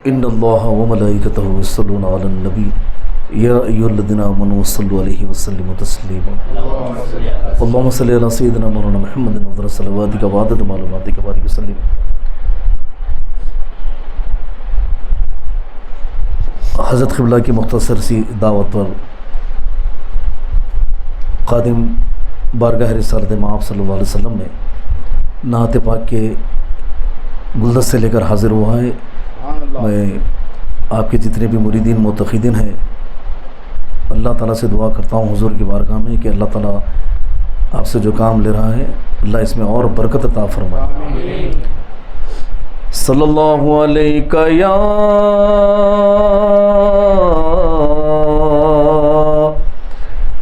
इन्नल्लाह व मलाइकतहु युस्सल्लूना अलन नबी या अय्युहल्लज़ीना आमनू सल्लु अलैहि वसल्लिमु तस्लीमा अल्लाहुम्मा सल्लि अला सय्यिदिना मौलाना मुहम्मदिन व सल्लवातिका व अदद मालूमातिका बारिक वसल्लिम। हज़रत क़िबला की मुख्तसर सी दावत पर ख़ादिम बारगाह रिसालत मआब सल्लल्लाहु अलैहि वसल्लम में नात पाक के गुलदस्ते लेकर हाज़िर हुआ है। मैं आपके जितने भी मुरीदीन मुतक़ीदीन हैं अल्लाह ताला से दुआ करता हूँ हुज़ूर की बारगाह में कि अल्लाह ताला आपसे जो काम ले रहा है अल्लाह इसमें और बरकत अता फरमाए। सल्लल्लाहु अलैका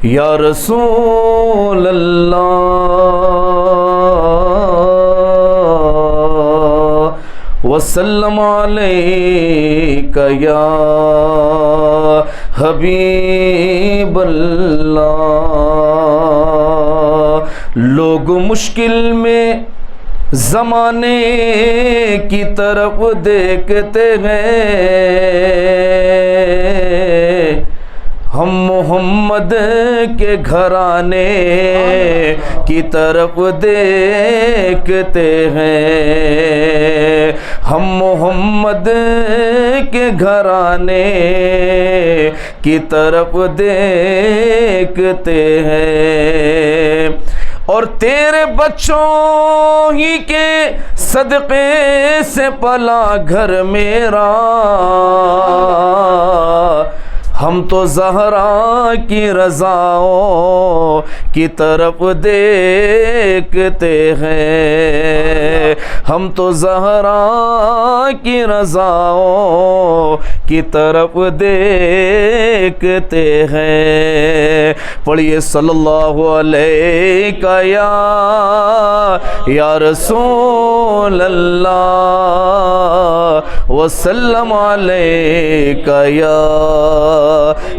या रसूल अल्लाह वसल्लम अलैका या हबीब अल्लाह। लोग मुश्किल में ज़माने की तरफ देखते हैं, हम मोहम्मद के घराने की तरफ देखते हैं, हम मोहम्मद के घराने की तरफ देखते हैं। और तेरे बच्चों ही के सदक़े से पला घर मेरा, हम तो ज़हरा की रज़ाओं की तरफ देखते हैं, हम तो ज़हरा की रज़ाओं की तरफ देखते हैं। पढ़िए सल्लल्लाहु अलैका या रसूल अल्लाह वसल्लम अलैका या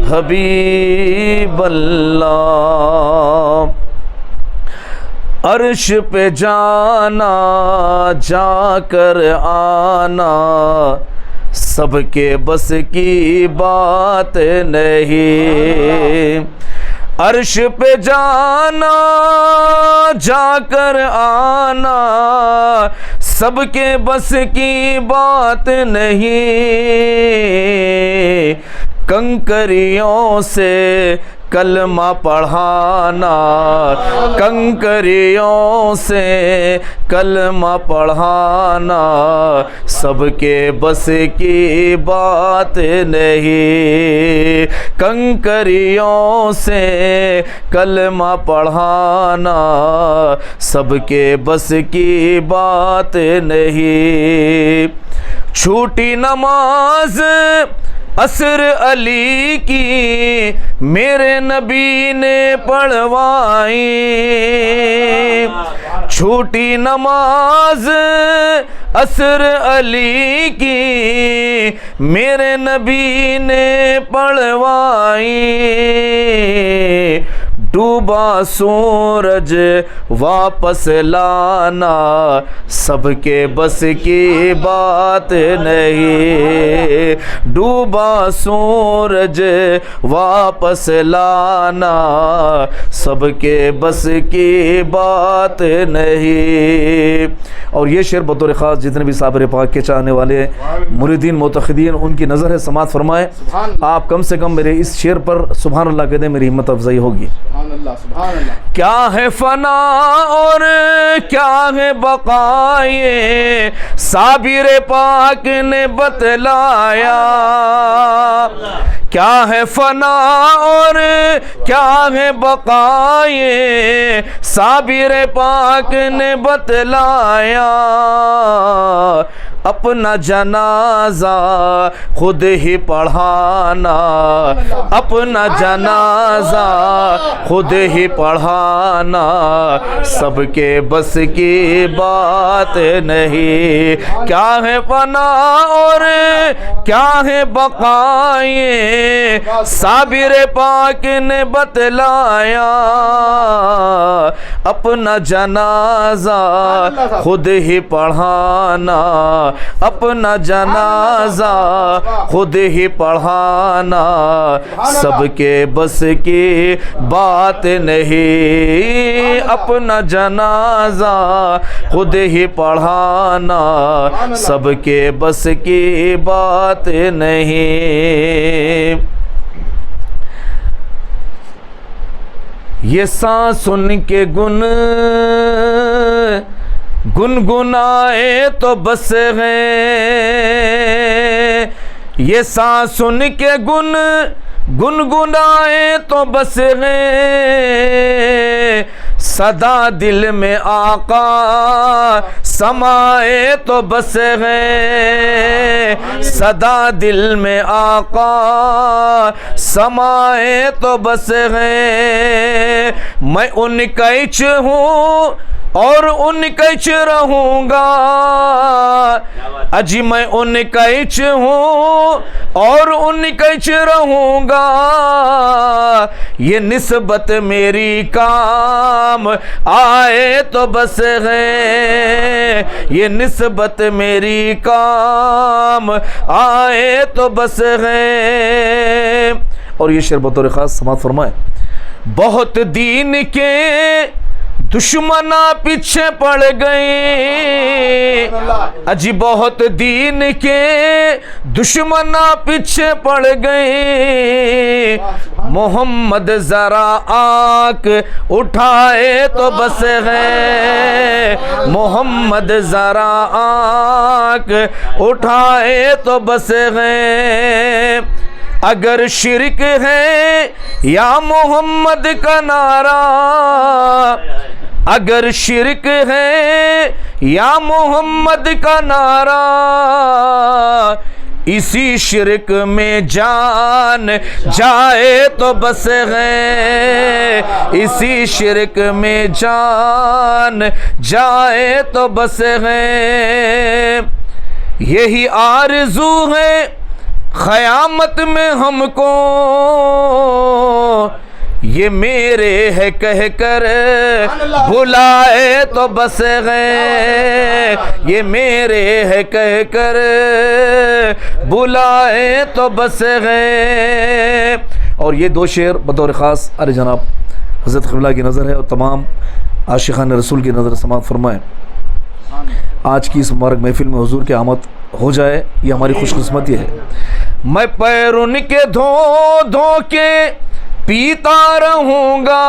हबीब अल्लाह। अर्श पे जाना जाकर आना सबके बस की बात नहीं, अर्श पे जाना जाकर आना सबके बस की बात नहीं, कंकरियों से कलमा पढ़ाना, कंकरियों से कलमा पढ़ाना सबके बस की बात नहीं, कंकरियों से कलमा पढ़ाना सबके बस की बात नहीं। छूटी नमाज असर अली की मेरे नबी ने पढ़वाई, छूटी नमाज असर अली की मेरे नबी ने पढ़वाई, डूबा सूरज वापस लाना सबके बस की बात नहीं, डूबा सूरज वापस लाना सबके बस की बात नहीं। और ये शेर बतौर ख़ास जितने भी साबिर पाक के चाहने वाले मुरीदीन मुतक़ीदीन उनकी नज़र है समात फरमाए। आप कम से कम मेरे इस शेर पर सुभान अल्लाह कह दें, मेरी हिम्मत अफजाई होगी। क्या है फना और क्या है बक़ाए साबिर पाक ने बतलाया, क्या है फना और क्या है बक़ाए साबिर पाक ने बतलाया, अपना जनाजा खुद ही पढ़ाना, अपना जनाजा खुद ही पढ़ाना सबके बस की बात नहीं, क्या है फना और क्या है बकाए, साबिर पाक ने बतलाया, अपना जनाजा खुद ही पढ़ाना, अपना जनाजा खुद ही पढ़ाना, सबके बस की बात नहीं, अपना जनाजा खुद ही पढ़ाना, सबके बस की बात नहीं। ये सांस सुन के गुनगुनाए तो बस हैं, ये सांस सुन के गुनगुनाए तो बस हैं, सदा दिल में आका समाए तो बस हैं, सदा दिल में आका समाए तो बस हैं। मैं उनका इच हूँ और उनका इच रहूँगा, अजी मैं उनका इच हूँ और उनका इच रहूँगा, ये निस्बत मेरी काम आए तो बस है, ये निस्बत मेरी काम आए तो बस है। और ये शेर बतौर ख़ास समाअत फरमाए। बहुत दीन के दुश्मना पीछे पड़ गए, अजी बहुत दीन के दुश्मना पीछे पड़ गए, मोहम्मद जरा आंख उठाए तो बस है, मोहम्मद जरा आंख उठाए तो बस है। अगर शिरक है या मोहम्मद का नारा, अगर शिरक है या मोहम्मद का नारा, इसी शिरक में जान जाए तो बस है, इसी शिरक में जान जाए तो बस है। यही आरज़ू है क़यामत में हमको, ये मेरे है कह कर बुलाए तो बस है, ये मेरे है कह कर बुलाए तो बस है। और ये दो शेर बतौर ख़ास अरे जनाब हज़रत क़िबला की नज़र है और तमाम आशिक़ान रसूल की नज़र समाअत फरमाएँ। आज की इस मुबारक महफिल में हुजूर की आमद हो जाए, ये हमारी खुशकिस्मती है। मैं पैर उनके धो धो के पीता रहूँगा,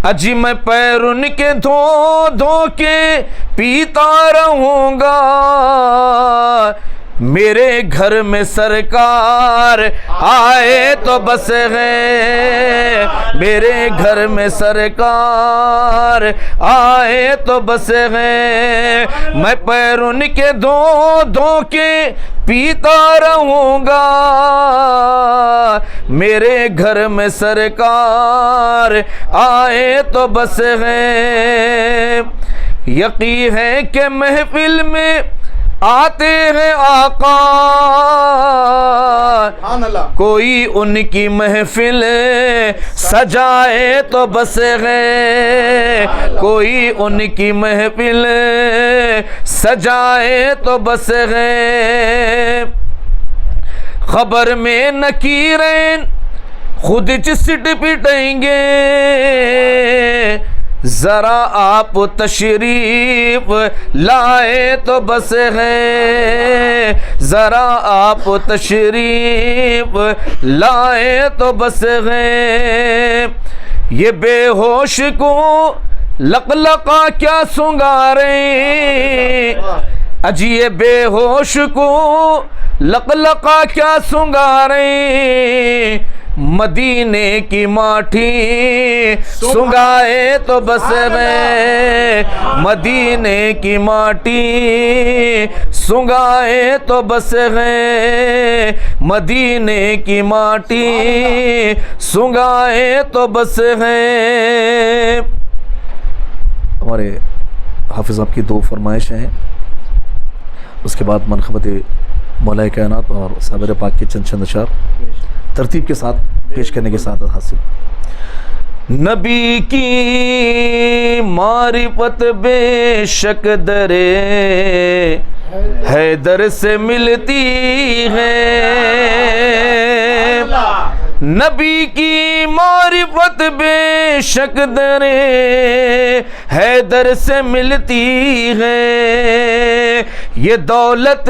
अजी मैं पैर उनके धो धो के पीता रहूँगा, मेरे घर में सरकार आए तो बस है, मेरे घर में सरकार आए तो बस है। मैं पैर उनके धो धो के पीता रहूँगा, मेरे घर में सरकार आए तो बस है। यकीन है कि महफिल में आते हैं आका, कोई उनकी महफिल सजाए तो बस है, कोई उनकी महफिल सजाए तो बस है। खबर में नकीरें खुद चिसट पिटेंगे, जरा आप तशरीफ लाए तो बस है, जरा आप तशरीफ लाए तो बस है। ये बेहोश को लकलका क्या सुंगारे, अजी ये बेहोश को लकलका क्या सुंगारे, मदीने की माटी सुंगाए तो बस है, मदीने की माटी सुंगाए तो बस है, मदीने की माटी सुंगाए तो बस है। हमारे हाफिज़ साहब की दो फरमाइशें हैं। उसके बाद मनक़बत मौला कायनात और साबिर पाक के चंद अशार तरतीब के साथ पेश करने के साथ हासिल। नबी की मारिफत बेशक दरे हैदर से मिलती है, नबी की मारिफत बेशक दरे हैदर से मिलती है, ये दौलत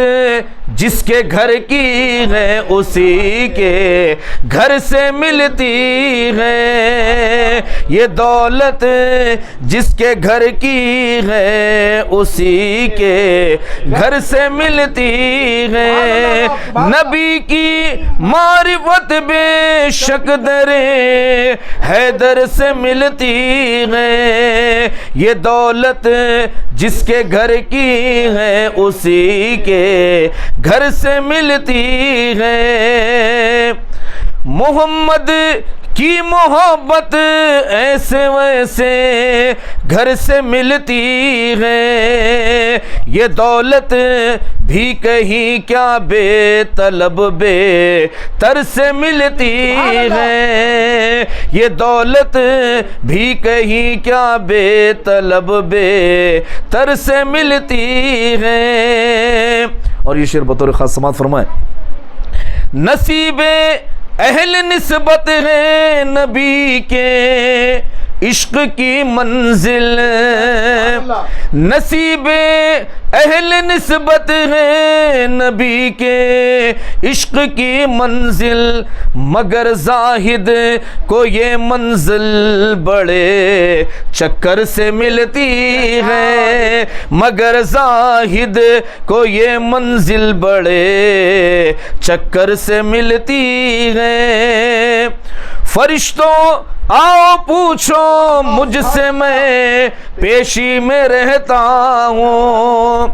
जिसके घर की है उसी के घर से मिलती है, ये दौलत जिसके घर की है उसी के घर से मिलती है। नबी की मारिफत बेशक दरे हैदर से मिलती है, ये दौलत जिसके घर की है उसी के घर से मिलती है। मोहम्मद की मोहब्बत ऐसे वैसे घर से मिलती है, ये दौलत भी कहीं क्या बेतलब बेतर से मिलती है, ये दौलत भी कहीं क्या बेतलब बेतर से मिलती है। और ये शेर बतौर खास समात फरमाए, नसीबे अहल निस्बत है नबी के इश्क की मंजिल, नसीबे अहल निस्बत है नबी के इश्क की मंजिल, मगर जाहिद को ये मंजिल बड़े चक्कर से मिलती है, मगर जाहिद को ये मंजिल बड़े चक्कर से मिलती है। फरिश्तों आओ पूछो मुझसे मैं पेशी में रहता हूँ,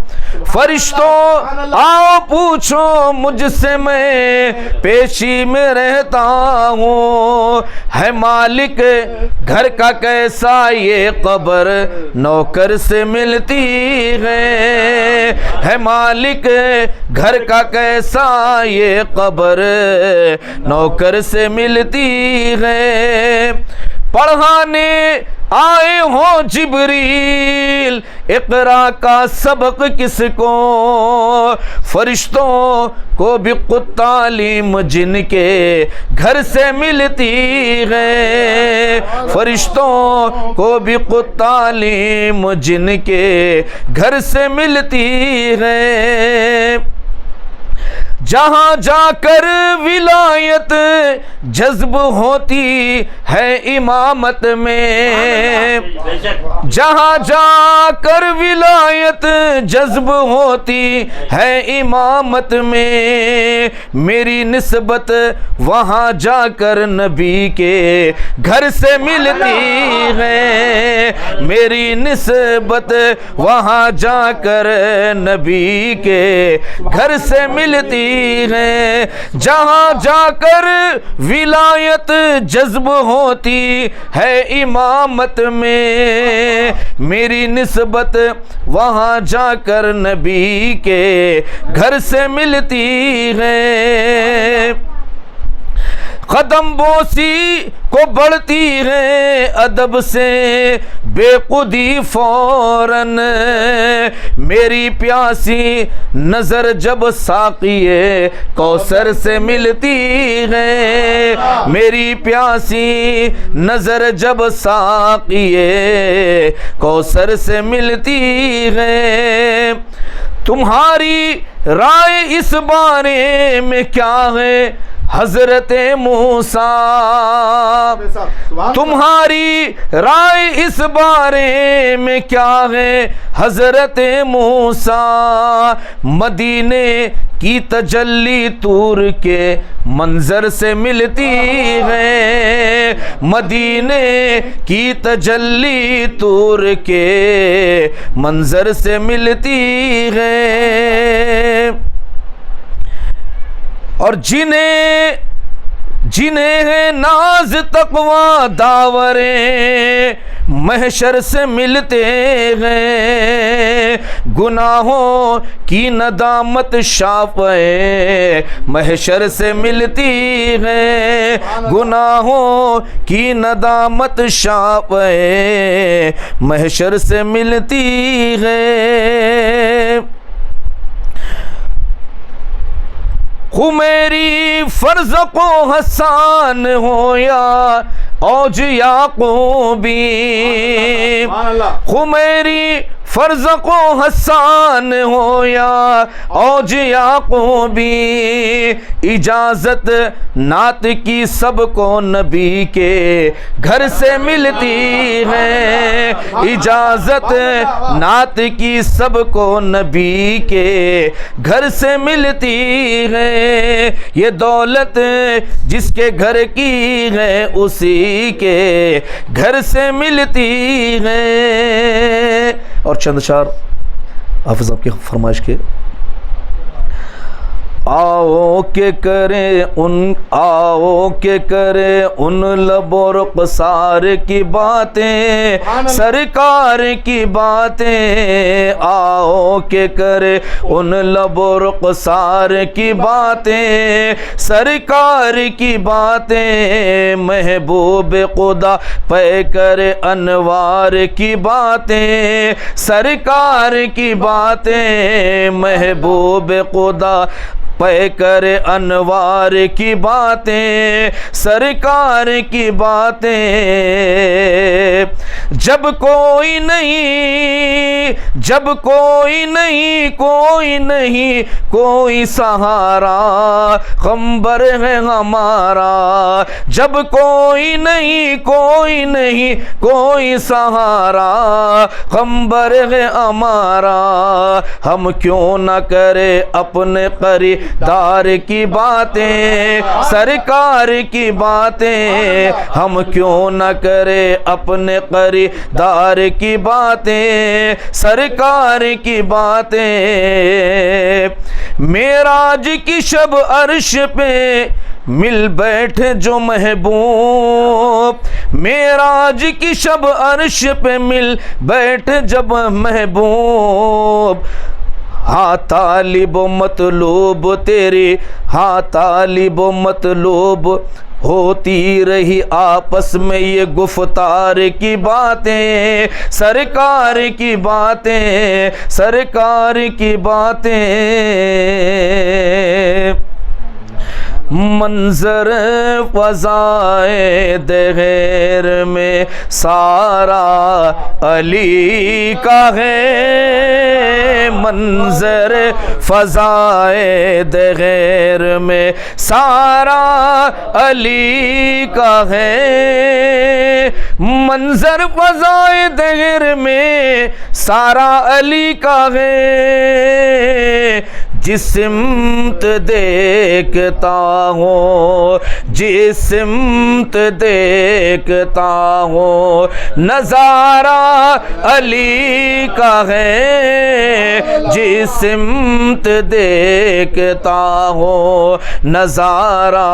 फरिश्तों आओ पूछो मुझसे मैं पेशी में रहता हूँ, है मालिक घर का कैसा ये कब्र नौकर से मिलती है मालिक घर का कैसा ये कब्र नौकर से मिलती है। पढ़ाने आए हो जिब्रील इक़रा का सबक किसको, फरिश्तों को भी तालीम जिनके घर से मिलती है, फरिश्तों को भी तालीम जिनके घर से मिलती है। जहाँ जाकर विलायत जज्ब होती है इमामत में, जहाँ जाकर विलायत जज्ब होती है इमामत में, मेरी निस्बत वहाँ जाकर नबी के घर से मिलती है, मेरी निस्बत वहाँ जाकर नबी के घर से मिलती है। जहाँ जाकर विलायत जज्ब होती है इमामत में, मेरी निस्बत वहाँ जाकर नबी के घर से मिलती है। कदम बोसी को बढ़ती है अदब से बेखुदी फौरन, मेरी प्यासी नजर जब साक़िए कौसर से मिलती है, मेरी प्यासी नजर जब साक़िए कौसर से मिलती है। तुम्हारी राय इस बारे में क्या है हजरत मूसा, तुम्हारी राय इस बारे में क्या है हजरत मूसा, मदीने की तजल्ली तूर के मंजर से मिलती है, मदीने की तजल्ली तूर के मंजर से मिलती है। और जिन्हें है नाज तकवा दावरे महशर से मिलते हैं, गुनाहों की नदामत शाफ़े महशर से मिलती है, गुनाहों की नदामत शाफ़े महशर से मिलती है। खुमेरी फर्ज को हसान हो या औज याकूबी, खुमेरी फर्ज को हसान हो या औज याकूबी, इजाज़त नात की सबको नबी के घर से मिलती है, इजाज़त नात की सबको नबी के घर से मिलती है। ये दौलत जिसके घर की है उसी के घर से मिलती है। और चंद शार हाफिज़ आपकी फरमाइश के। आओ के करे उन लबो रुखसार की बातें, सरकार की बातें, आओ के करे उन लबो रुखसार की बातें, सरकार की बातें, महबूब खुदा पे करे अनवार की बातें, सरकार की बातें, महबूब खुदा पे करे अनवार की बातें, सरकार की बातें। जब कोई नहीं, जब कोई नहीं, कोई नहीं कोई सहारा, खंबर है हमारा। जब कोई नहीं, कोई नहीं कोई सहारा, खंबर है हमारा। हम क्यों न करे अपने खरीदार की बातें, सरकार की बातें, हम क्यों न करे अपने खरीदार की बातें, सरकार की बातें। मेराज की शब अर्श पे मिल बैठे जो महबूब, मेराज की शब अर्श पे मिल बैठे जब महबूब, हाँ तालिबो मतलूब तेरी, हाँ तालिबो मतलूब, होती रही आपस में ये गुफ्तार की बातें, सरकार की बातें, सरकार की बातें। मंजर फ़ज़ाए दहर में सारा अली का है, मंजर फ़ज़ाए दहर में सारा अली का है, मंजर फ़ज़ाए दहर में सारा अली का है। जिस सिमत देखता हूँ, जिस सिमत देखता हूँ, नज़ारा अली का है। जिस सिमत देखता हूँ, नज़ारा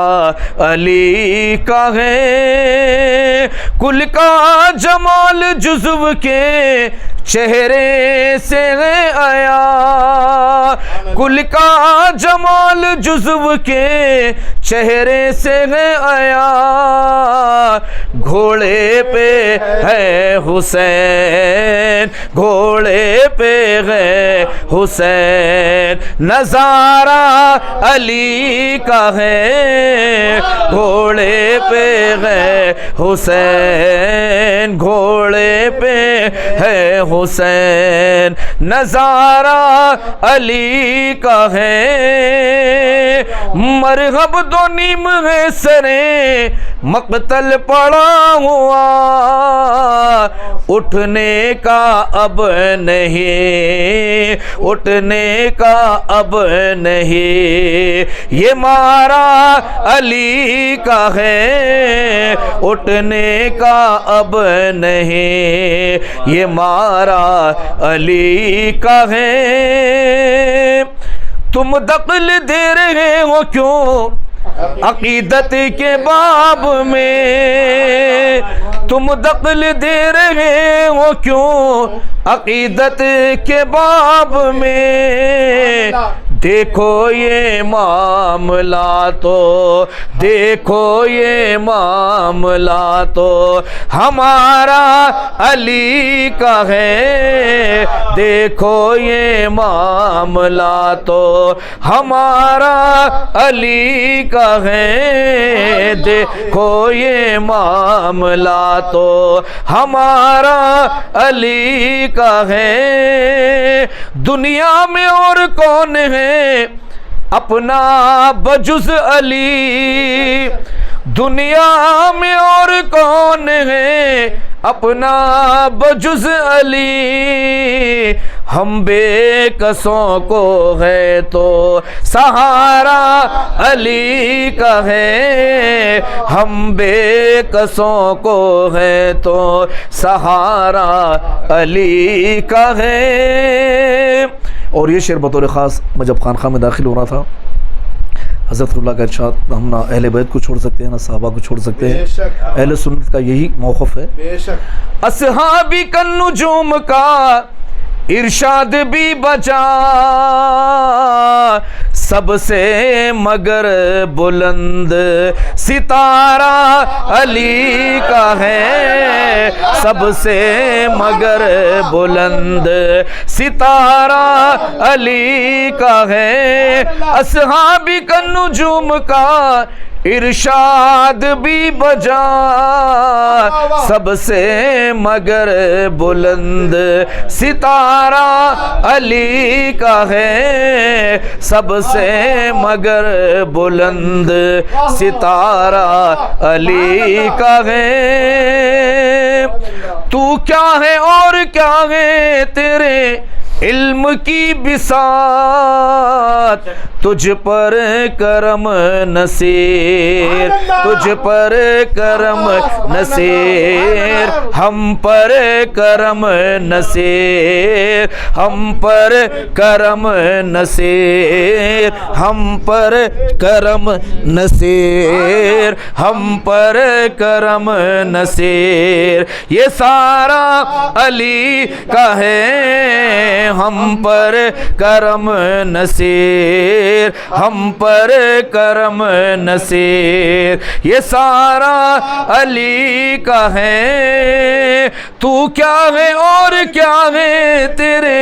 अली का है। कुल का जमाल जुज़्व के चेहरे से आया, कुल का जमाल जुज़्व के चेहरे से आया। घोड़े पे है हुसैन, घोड़े पे है हुसैन, नज़ारा अली का है। घोड़े पे है हुसैन, घोड़े पे है हुसैन, नज़ारा अली का है। मरहब दो नीम है सरे मक़तल पड़ा हुआ, उठने का अब नहीं, उठने का अब नहीं। ये मारा अली का है, उठने का अब नहीं। ये मारा अली का है। तुम दखल दे रहे हो क्यों अकीदत के बाब में, तुम दखल दे रहे हो क्यों अकीदत के बाब में। देखो ये मामला तो, देखो ये मामला तो हमारा अली का है। देखो ये मामला तो हमारा अली का है। देखो ये मामला तो हमारा अली का है। दुनिया में और कौन है अपना बजुज़ अली। दुनिया में और कौन है अपना बजुज़ अली। हम बेकसों को है तो सहारा अली का है। हम बेकसों को है तो सहारा अली का है। और ये शेर बतौर ख़ास मैं जब खानखा में दाखिल हो रहा था, हज़रत क़िबला का इरशाद, हम ना अहले बैत को छोड़ सकते हैं ना सहाबा को छोड़ सकते हैं। अहले सुन्नत का यही मौक़िफ़ है। अस्हाबी कन्नुजूम का इरशाद भी बचा सबसे मगर बुलंद सितारा अली का है। सबसे मगर बुलंद सितारा अली का है। अस्हाबी कन्नुजूम का इरशाद भी बजा सबसे मगर बुलंद सितारा अली का है। सबसे मगर बुलंद सितारा अली का है। तू क्या है और क्या है तेरे इल्म की बिसात। तुझ पर करम नसीर, तुझ पर करम नसीर। हम पर करम नसीर, हम पर करम नसीर। हम पर करम नसीर, हम पर करम नसीर। ये सारा अली का है। हम पर करम नसीर, हम पर करम नसीर। ये सारा अली का है। तू क्या है और क्या है तेरे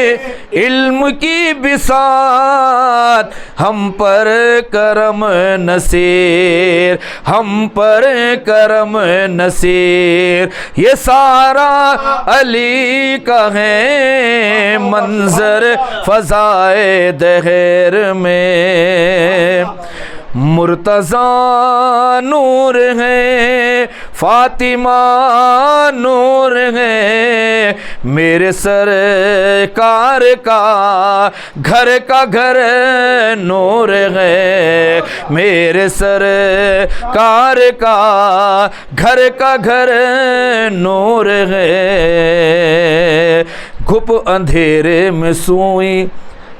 इल्म की बिसात। हम पर करम नसीर, हम पर करम नसीर। ये सारा अली का है। मंजर फ़ज़ाए दहर में मुर्तज़ा नूर है, फ़ातिमा नूर है। मेरे सरकार का घर नूर है। मेरे सरकार का घर नूर है। घुप अंधेरे में सुई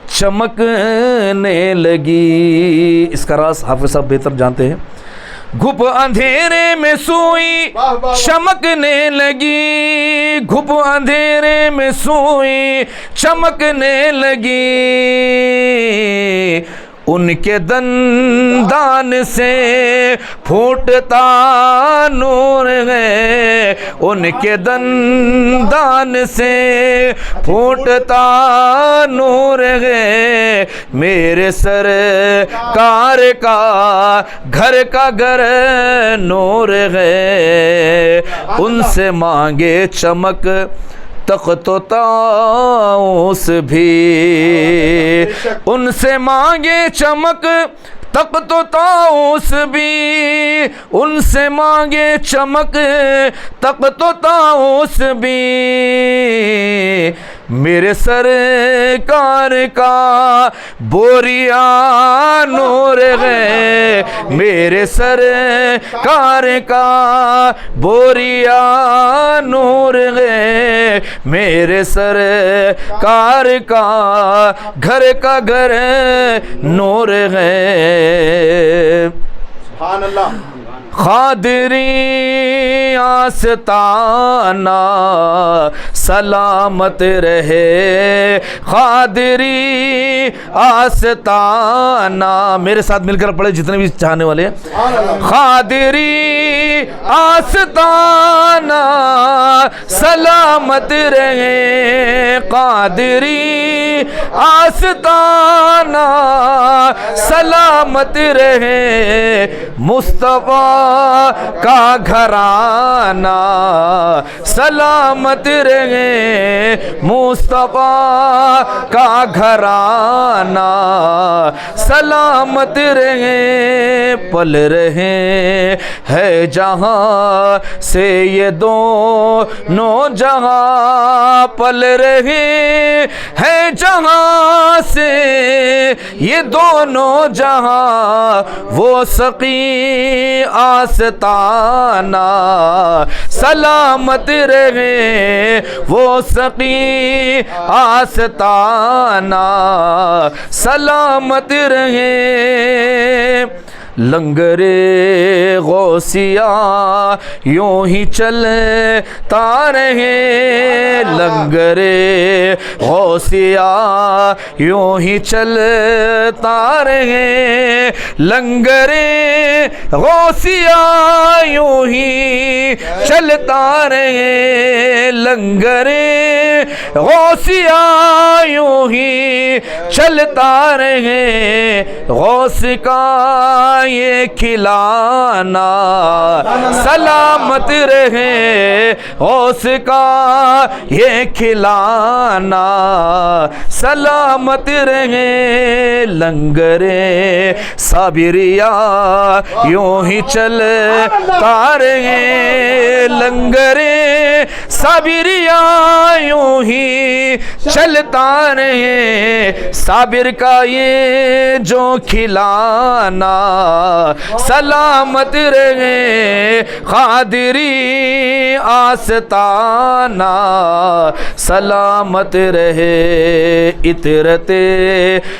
चमकने लगी। इसका राज हाफिज़ साहब बेहतर जानते हैं। घुप अंधेरे में सुई चमकने लगी। घुप अंधेरे में सुई चमकने लगी। उनके दंदान से फूटता नूर है। उनके दंदान से फूटता नूर है। मेरे सरकार का घर नूर है। उनसे मांगे चमक तख्तो ताऊस भी। उनसे मांगे चमक तख्तो ताऊस भी। उनसे मांगे चमक तख्तो ताऊस भी। मेरे सरकार का बोरिया नूर है। मेरे सरकार का बोरिया नूर है। मेरे सरकार का घर नूर है। सुभान अल्लाह। खादरी आस्ताना सलामत रहे, खादरी आस्ताना। मेरे साथ मिलकर पढ़े जितने भी चाहने वाले हैं। खादरी आस्ताना सलामत रहे, कादरी आस्ताना सलामत रहे, मुस्तफा का घराना सलामत रहे, मुस्तफा का घराना सलामत रहे। पल रहे है जहां से ये दोनों जहां, पल रहे है जहां से ये दोनों जहां, वो सकी आस्ताना सलामत रहे, वो सकी आस्ताना सलामत रहे। लंगरे गौसिया यूं ही चलता रहे, लंगरे गौसिया यूं ही चलता रहे, लंगरे गौसिया यूं ही चलता रहे, लंगरे गौसिया यूं ही चलता रहे। गौस का ये खिलाना सलामत रहे, गौस का ये खिलाना सलामत रहे। लंगरे साबिरिया यूं ही चलता रहे, लंगरे साबिरिया यूं ही चलता रहे। साबिर का ये जो खिलाना सलामत रहे, खादरी आस्ताना सलामत रहे। इतरते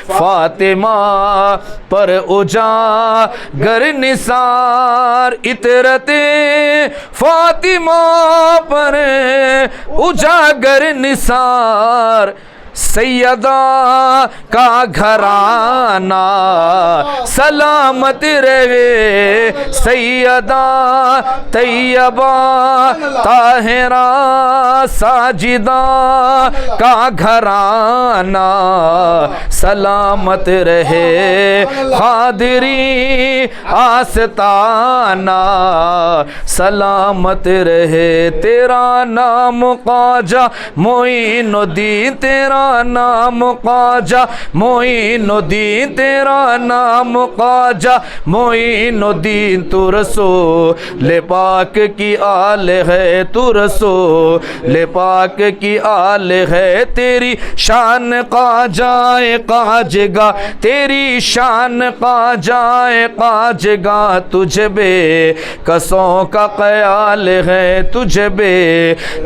फातिमा पर उजागर निसार, इतरते फातिमा पर उजागर निसार, सैयदा का घराना सलामत रहे, सैयदा तैयबा ताहिरा साजिदा का घराना सलामत रहे। खादरी आस्ताना सलामत रहे। तेरा नाम ख्वाजा मोइनुद्दीन, तेरा नाम ख्वाजा मोइनुद्दीन, तेरा नाम ख्वाजा मोइनुद्दीन। तू रसूल पाक की आल है, तू रसूल पाक की आल है। तेरी शान ख्वाजाए ख्वाजगा, तेरी शान ख्वाजाए ख्वाजगा। तुझे बे कसों का ख्याल है, तुझे बे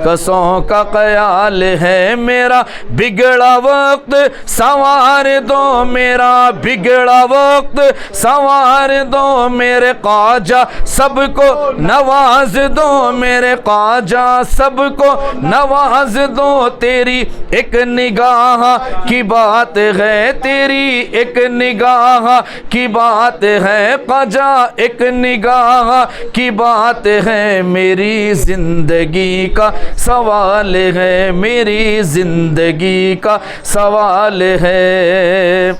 कसों का ख्याल है। मेरा बिगड़ा वक्त संवार दो, मेरा बिगड़ा वक्त संवार दो। मेरे ख्वाजा सबको नवाज दो, मेरे ख्वाजा सबको नवाज दो। तेरी एक निगाह की बात है, तेरी एक निगाह की बात है। ख्वाजा एक निगाह की बात है। मेरी जिंदगी का सवाल है, मेरी जिंदगी का सवाल है।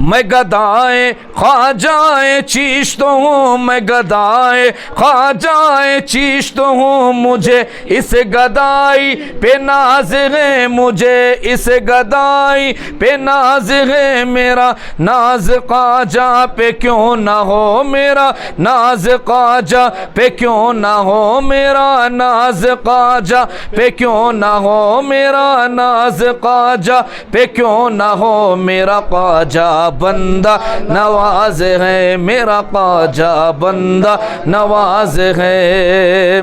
मैं गदाए ख्वाजाए चीश्त हूँ, मैं गदाए ख्वाजाए चीश्त हूँ। मुझे इस गदाई पे नाज है, मुझे इस गदाई पे नाज है। मेरा नाज ख्वाजा पे क्यों ना हो, मेरा नाज ख्वाजा पे क्यों ना हो। मेरा नाज ख्वाजा पे क्यों ना हो, मेरा नाज ख्वाजा पे क्यों ना हो। मेरा ख्वाजा बंदा नवाज है, मेरा ख्वाजा बंदा नवाज है।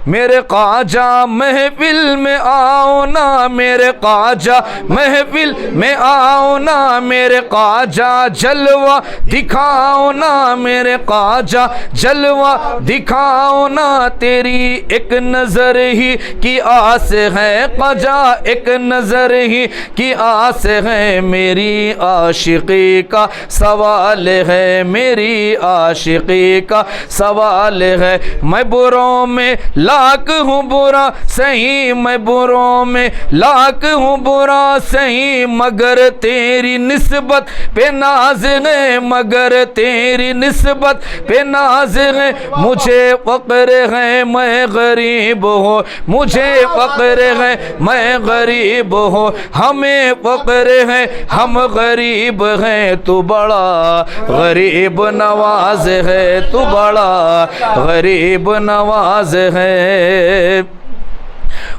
मेरे ख्वाजा महफिल में आओ ना, मेरे ख्वाजा महफिल में आओ ना, मेरे ख्वाजा जलवा दिखाओ ना, मेरे ख्वाजा जलवा दिखाओ ना। तेरी एक नजर ही की आस है ख्वाजा, एक नजर ही की आस है। मेरी आशिकी का सवाल है, मेरी आशिकी का सवाल है। मैं बुरों में लाख हूँ बुरा सही, मैं बुरों में लाख हूँ बुरा सही, मगर तेरी निस्बत पे नाज है, मगर तेरी निस्बत पे नाज है। मुझे फ़क्र है मैं गरीब हूँ, मुझे फ़क्र है मैं गरीब हूँ, हमें फ़क्र है हम गरीब हैं। तू बड़ा गरीब नवाज है, तू बड़ा गरीब नवाज है।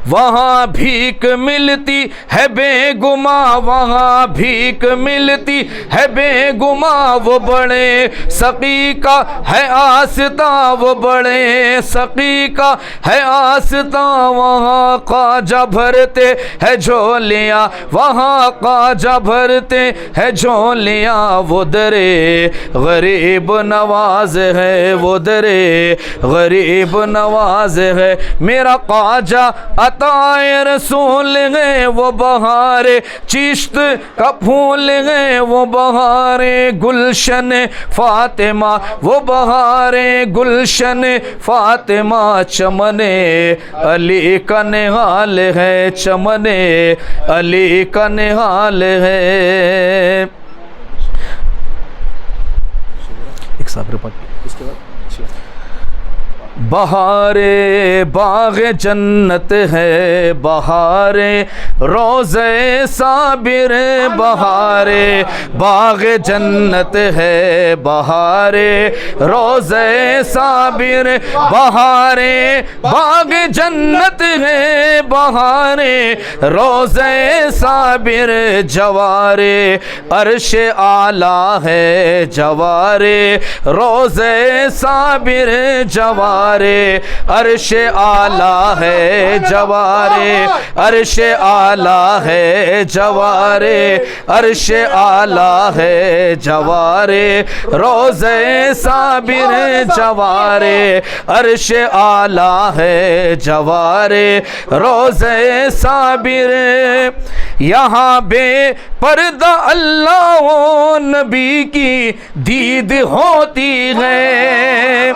वहाँ भीख मिलती है बेगुमा, वहाँ भीख मिलती है बेगुमा, वो बड़े सकी का है आस्ता, वो बड़े सकी का है आस्ता। वहाँ ख्वाजा भरते है झोलियाँ, वहाँ ख्वाजा भरते है झोलियाँ, वो दरे गरीब नवाज है, वो दरे गरीब नवाज है। मेरा ख्वाजा अताए रसूल है, वो बहारे चिश्त का फूल है, वो बहारे गुलशन फातिमा, वो बहारे गुलशन फातिमा। चमने अली का निहाल है, चमने अली का निहाल है। एक साबर पक इसके बाद बहारे बाग़ जन्नत है, बहारे रोज़े साबिर, बहारे बाग़ जन्नत है, बहारे रोज़े साबिर, बहारे बाग़ जन्नत है, बहारे रोज़े साबिर। जवारे अर्श आला है, जवारे रोज़े साबिर, जवारे अर्श आला है, जवारे अर्श आला है, जवारे अर्श आला है, जवारे रोज़े साबिर, जवारे अर्श आला है, जवारे रोज़े साबिर। यहाँ बेपर्दा अल्लाह व नबी की दीद होती है,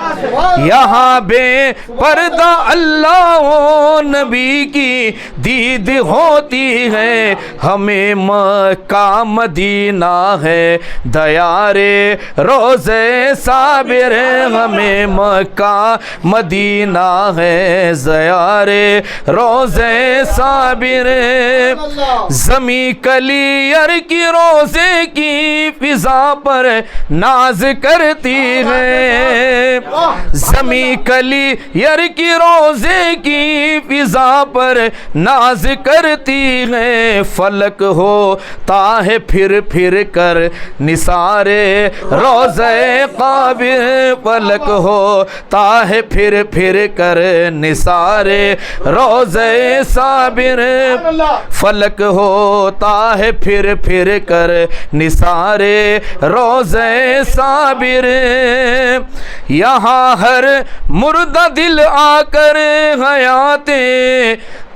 यहाँ बेपर्दा अल्लाह व नबी की दीद होती है। हमें मक्का मदीना है दयारे रोज़े साबिर, हमें मक्का मदीना है ज़यारे रोज़े साबिर। ज़मी कलियर की रोज़े की फ़िज़ा पर नाज करती है, ज़मी कलियर की रोज़े की फ़िज़ा पर नाज करती है। फलक होता है फिर फिर कर निसारे रोज़े काबिर, फलक होता है फिर फिर कर निसारे रोज़े साबिर। फलक होता है फिर फिर कर निसारे रोज़े साबिर। यहाँ हर मुर्दा दिल आकर हयाते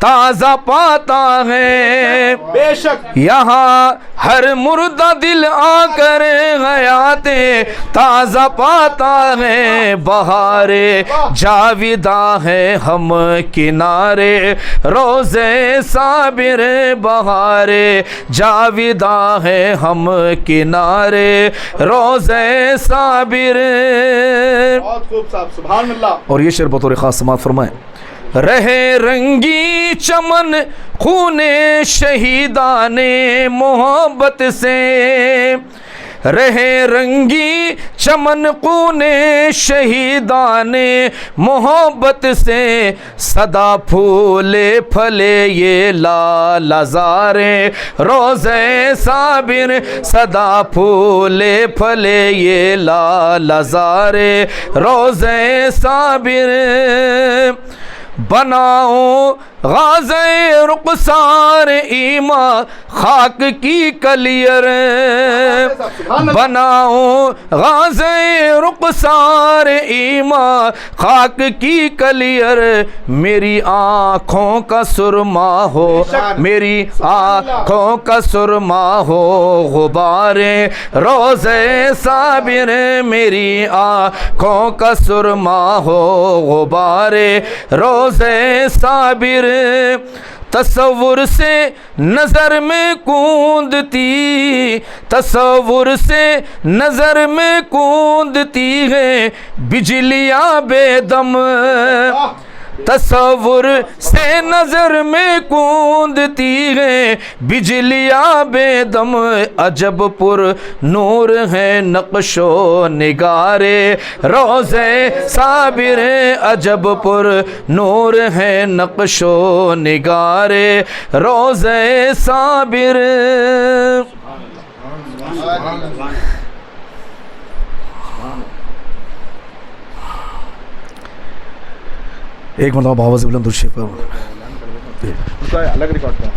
ताज़ा पाता है, बेशक यहाँ हर मुर्दा दिल आकर हयाते ताज़ा पाता है। बहारे जाविदा है हम किनारे रोज़े साबिर, बहारे जाविदा है हम किनारे रोज़े साबिर। बहुत खूब साहब, सुभान अल्लाह। और ये शेर बतौर ख़ास समात फरमाएं। रहे रंगी चमन खूने शहीदाने मोहब्बत से, रहे रंगी चमन खूने शहीदाने मोहब्बत से। सदा फूले फले ये लाल हज़ारे रोज़े साबिर, सदा फूले फले ये लाल हज़ारे रोज़े साबिर। बनाओ गाज़े रुखसार ईमा खाक की कलियर, बनाओ गाज़े रुखसार ईमा खाक की कलियर, मेरी आँखों का सुरमा हो, मेरी आँखों का सुरमा हो, गुबारे रोज़े साबिर मेरी आँखों का सुरमा हो, गुबारे रोज़े साबिर। तसव्वुर से नज़र में कूंदती, तसव्वुर से नज़र में कूंदती है बिजलियाँ बेदम, तसव्वुर से नज़र में कूंदती है बिजलियाँ बेदम, अजबपुर नूर है नक्शो निगारे रोज़े साबिर, अजबपुर नूर है नक्शो निगारे रोज़े साबिर। एक मतलब बाबा से बुलंद दुरूद शरीफ उसका अलग रिकॉर्ड था।